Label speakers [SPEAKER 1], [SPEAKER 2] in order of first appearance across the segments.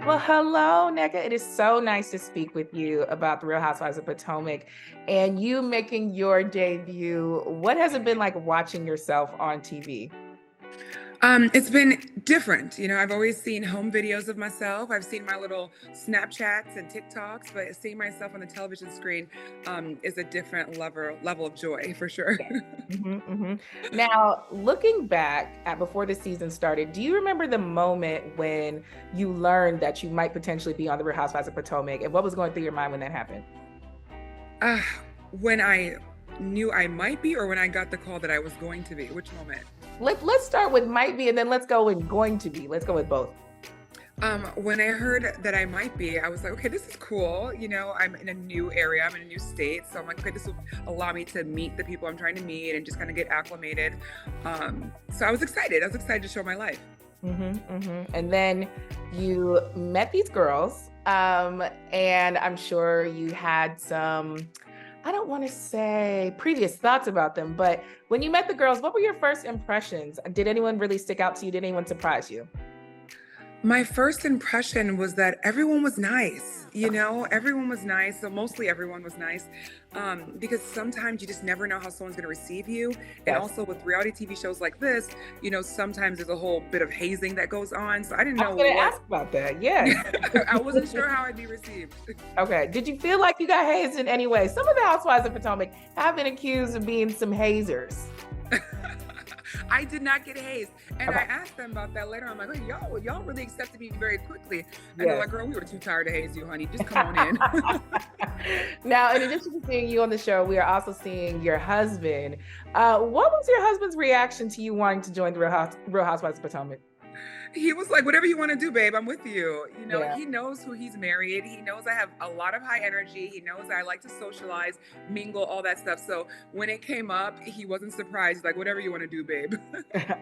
[SPEAKER 1] Well, hello, Nneka. It is so nice to speak with you about the Real Housewives of Potomac and you making your debut. What has it been like watching yourself on TV?
[SPEAKER 2] It's been different. I've always seen home videos of myself. I've seen my little Snapchats and TikToks, but seeing myself on the television screen is a different level of joy for sure.
[SPEAKER 1] Yeah. Now, looking back at before the season started, do you remember the moment when you learned that you might potentially be on the Real Housewives of Potomac, and what was going through your mind when that happened?
[SPEAKER 2] uh, when I knew I might be, or when I got the call that I was going to be, which moment?
[SPEAKER 1] Let's start with might be, and then let's go with going to be. Let's go with both.
[SPEAKER 2] When I heard that I might be, I was like, okay, this is cool. I'm in a new area, I'm in a new state. So I'm like, okay, this will allow me to meet the people I'm trying to meet and just kind of get acclimated. So I was excited. I was excited to show my life.
[SPEAKER 1] And then you met these girls, and I'm sure you had some, I don't want to say previous thoughts about them, but when you met the girls, what were your first impressions? Did anyone really stick out to you? Did anyone surprise you?
[SPEAKER 2] My first impression was that everyone was nice. Everyone was nice. So mostly everyone was nice, because sometimes you just never know how someone's going to receive you. And
[SPEAKER 1] Yes.
[SPEAKER 2] also with reality TV shows like this, sometimes there's a whole bit of hazing that goes on. So I didn't
[SPEAKER 1] I
[SPEAKER 2] know
[SPEAKER 1] was going to
[SPEAKER 2] what.
[SPEAKER 1] ask about that. Yes.
[SPEAKER 2] I wasn't sure how I'd be received.
[SPEAKER 1] Okay. Did you feel like you got hazed in any way? Some of the housewives of Potomac have been accused of being some hazers.
[SPEAKER 2] I did not get hazed. And I
[SPEAKER 1] Okay.
[SPEAKER 2] asked them about that later. I'm like, oh, y'all really accepted me very quickly. And they're
[SPEAKER 1] Yes.
[SPEAKER 2] like, girl, we were too tired to haze you, honey. Just come on in.
[SPEAKER 1] Now, in addition to seeing you on the show, we are also seeing your husband. What was your husband's reaction to you wanting to join the Real Housewives of Potomac?
[SPEAKER 2] He was like, whatever you want to do, babe, I'm with you.
[SPEAKER 1] Yeah.
[SPEAKER 2] He knows who he's married. He knows I have a lot of high energy. He knows I like to socialize, mingle, all that stuff. So when it came up, he wasn't surprised. He's like, whatever you want to do, babe.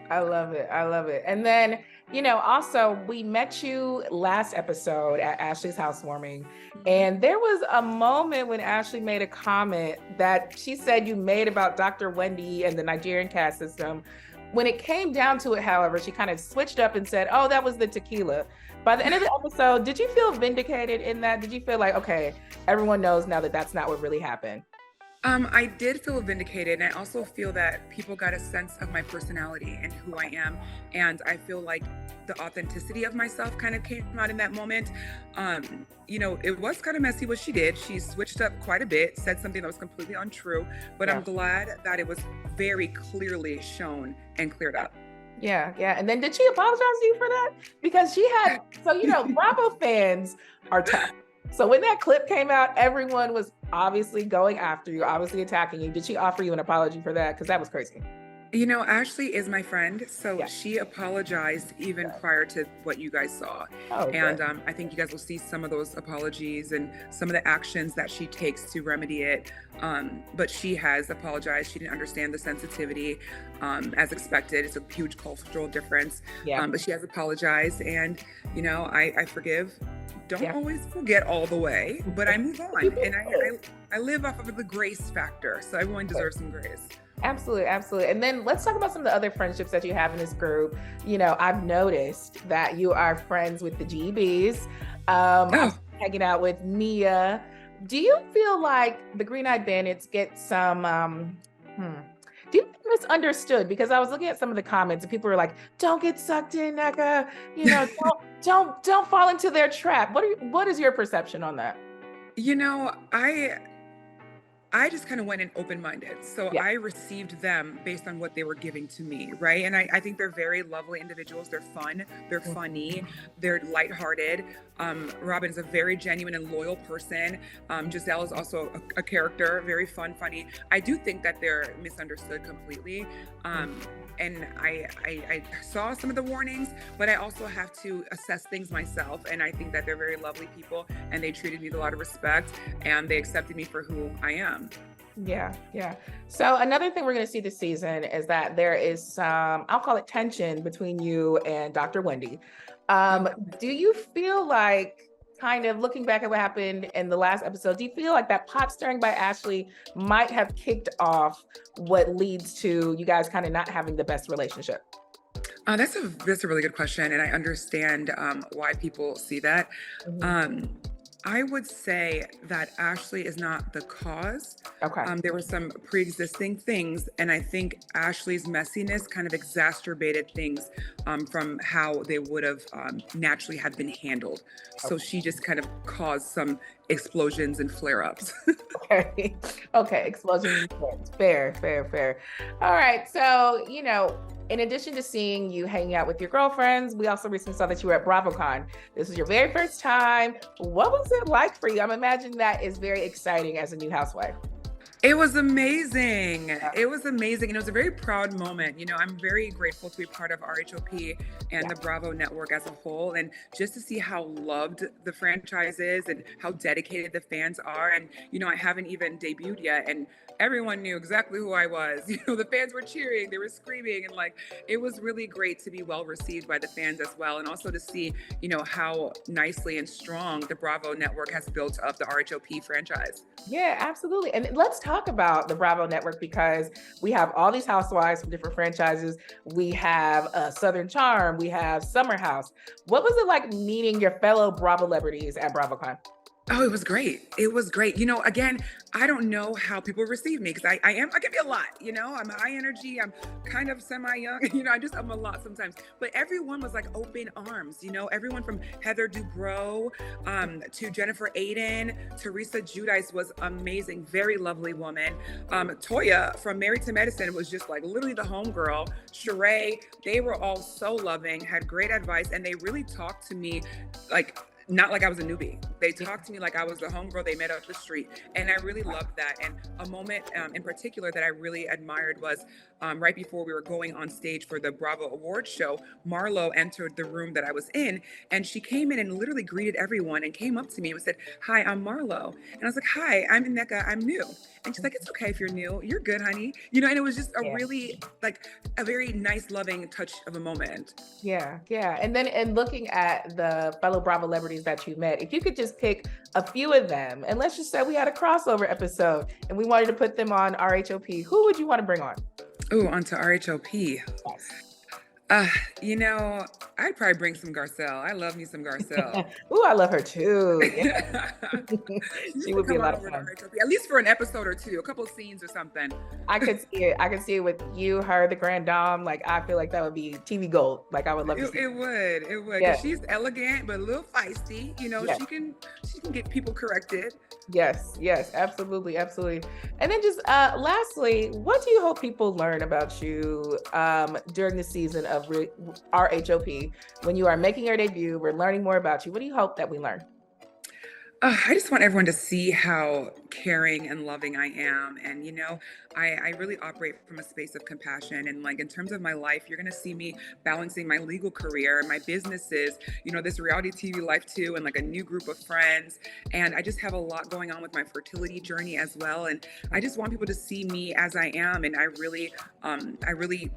[SPEAKER 1] I love it. I love it. And then, also we met you last episode at Ashley's housewarming. And there was a moment when Ashley made a comment that she said you made about Dr. Wendy and the Nigerian caste system. When it came down to it, however, she kind of switched up and said, oh, that was the tequila. By the end of the episode, did you feel vindicated in that? Did you feel like, okay, everyone knows now that that's not what really happened?
[SPEAKER 2] I did feel vindicated, and I also feel that people got a sense of my personality and who I am. And I feel like the authenticity of myself kind of came out in that moment. It was kind of messy what she did. She switched up quite a bit, said something that was completely untrue, but
[SPEAKER 1] Yeah.
[SPEAKER 2] I'm glad that it was very clearly shown and cleared up.
[SPEAKER 1] Yeah, yeah. And then did she apologize to you for that? Because she had, so Bravo fans are tough. So when that clip came out, everyone was obviously going after you, obviously attacking you. Did she offer you an apology for that? Because that was crazy.
[SPEAKER 2] Ashley is my friend, so
[SPEAKER 1] Yeah.
[SPEAKER 2] she apologized even prior to what you guys saw.
[SPEAKER 1] Oh,
[SPEAKER 2] And
[SPEAKER 1] good.
[SPEAKER 2] I think you guys will see some of those apologies and some of the actions that she takes to remedy it. But she has apologized. She didn't understand the sensitivity, as expected. It's a huge cultural difference.
[SPEAKER 1] Yeah.
[SPEAKER 2] But she has apologized, and I forgive. Don't
[SPEAKER 1] Yeah.
[SPEAKER 2] always forget all the way, but I move on, and I live off of the grace factor. So everyone deserves some grace.
[SPEAKER 1] Absolutely, absolutely. And then let's talk about some of the other friendships that you have in this group. I've noticed that you are friends with the GBs. I'm
[SPEAKER 2] Oh.
[SPEAKER 1] hanging out with Mia. Do you feel like the Green Eyed Bandits get some do you think misunderstood? Because I was looking at some of the comments and people were like, don't get sucked in, Nneka. Don't fall into their trap. What is your perception on that?
[SPEAKER 2] You know, I I just kind of went in open-minded. So
[SPEAKER 1] Yeah.
[SPEAKER 2] I received them based on what they were giving to me, right? And I think they're very lovely individuals. They're fun, they're funny, they're lighthearted. Robin is a very genuine and loyal person. Giselle is also a character, very fun, funny. I do think that they're misunderstood completely. And I saw some of the warnings, but I also have to assess things myself. And I think that they're very lovely people and they treated me with a lot of respect and they accepted me for who I am.
[SPEAKER 1] Yeah, yeah. So another thing we're going to see this season is that there is some, I'll call it tension between you and Dr. Wendy. Do you feel like, kind of looking back at what happened in the last episode, do you feel like that pot stirring by Ashley might have kicked off what leads to you guys kind of not having the best relationship?
[SPEAKER 2] That's a really good question, and I understand why people see that.
[SPEAKER 1] Mhm.
[SPEAKER 2] Um, I would say that Ashley is not the cause.
[SPEAKER 1] Okay.
[SPEAKER 2] There were some pre-existing things, and I think Ashley's messiness kind of exacerbated things from how they would have naturally have been handled. So
[SPEAKER 1] Okay.
[SPEAKER 2] she just kind of caused some explosions and flare-ups.
[SPEAKER 1] Okay. Okay. Explosion. Fair, fair, fair. All right. So, in addition to seeing you hanging out with your girlfriends, we also recently saw that you were at BravoCon. This was your very first time. What was it like for you? I'm imagining that is very exciting as a new housewife.
[SPEAKER 2] It was amazing.
[SPEAKER 1] Yeah.
[SPEAKER 2] It was amazing. And it was a very proud moment. I'm very grateful to be part of RHOP and
[SPEAKER 1] Yeah.
[SPEAKER 2] the Bravo network as a whole. And just to see how loved the franchise is and how dedicated the fans are. And, I haven't even debuted yet. And everyone knew exactly who I was. The fans were cheering, they were screaming. And it was really great to be well received by the fans as well. And also to see, how nicely and strong the Bravo network has built up the RHOP franchise.
[SPEAKER 1] Yeah, absolutely. And let's talk about the Bravo Network because we have all these housewives from different franchises. We have Southern Charm, we have Summer House. What was it like meeting your fellow Bravo celebrities at BravoCon?
[SPEAKER 2] Oh, it was great. It was great. Again, I don't know how people receive me because I can be a lot, I'm high energy. I'm kind of semi young, I'm a lot sometimes, but everyone was like open arms, everyone from Heather Dubrow, to Jennifer Aiden, Teresa Giudice was amazing. Very lovely woman. Toya from Married to Medicine was just like literally the homegirl. Sheree, they were all so loving, had great advice. And they really talked to me like, not like I was a newbie. They talked to me like I was the homegirl they met up the street. And I really loved that. And a moment in particular that I really admired was right before we were going on stage for the Bravo Awards show, Marlo entered the room that I was in and she came in and literally greeted everyone and came up to me and said, "Hi, I'm Marlo." And I was like, "Hi, I'm Nneka, I'm new." And she's like, "It's okay if you're new. You're good, honey." And it was just a
[SPEAKER 1] Yeah.
[SPEAKER 2] really a very nice, loving touch of a moment.
[SPEAKER 1] Yeah, yeah. And then looking at the fellow Bravo celebrities that you met, if you could just pick a few of them, and let's just say we had a crossover episode and we wanted to put them on RHOP, who would you want to bring on?
[SPEAKER 2] Oh, onto RHOP.
[SPEAKER 1] Yes.
[SPEAKER 2] Uh, I'd probably bring some Garcelle. I love me some Garcelle.
[SPEAKER 1] Ooh, I love her too. Yeah.
[SPEAKER 2] She
[SPEAKER 1] She
[SPEAKER 2] would
[SPEAKER 1] would be a
[SPEAKER 2] come on
[SPEAKER 1] lot of
[SPEAKER 2] over to
[SPEAKER 1] fun.
[SPEAKER 2] RHOP, at least for an episode or two, a couple of scenes or something.
[SPEAKER 1] I could see it. I could see it with you, her, the Grand Dame. Like I feel like that would be TV gold. Like I would love to
[SPEAKER 2] It,
[SPEAKER 1] see.
[SPEAKER 2] it would, it would,
[SPEAKER 1] Yeah.
[SPEAKER 2] because she's elegant but a little feisty.
[SPEAKER 1] Yes.
[SPEAKER 2] She can get people corrected.
[SPEAKER 1] Yes, yes, absolutely, absolutely. And then just lastly, what do you hope people learn about you during the season of RHOP when you are making your debut? We're learning more about you. What do you hope that we learn?
[SPEAKER 2] I just want everyone to see how caring and loving I am. And, I really operate from a space of compassion. And in terms of my life, you're going to see me balancing my legal career, my businesses, this reality TV life too, and a new group of friends. And I just have a lot going on with my fertility journey as well. And I just want people to see me as I am. And I really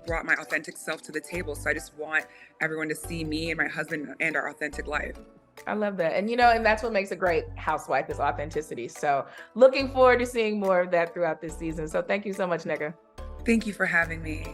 [SPEAKER 2] brought my authentic self to the table. So I just want everyone to see me and my husband and our authentic life.
[SPEAKER 1] I love that. And that's what makes a great housewife is authenticity. So looking forward to seeing more of that throughout this season. So thank you so much, Nneka.
[SPEAKER 2] Thank you for having me.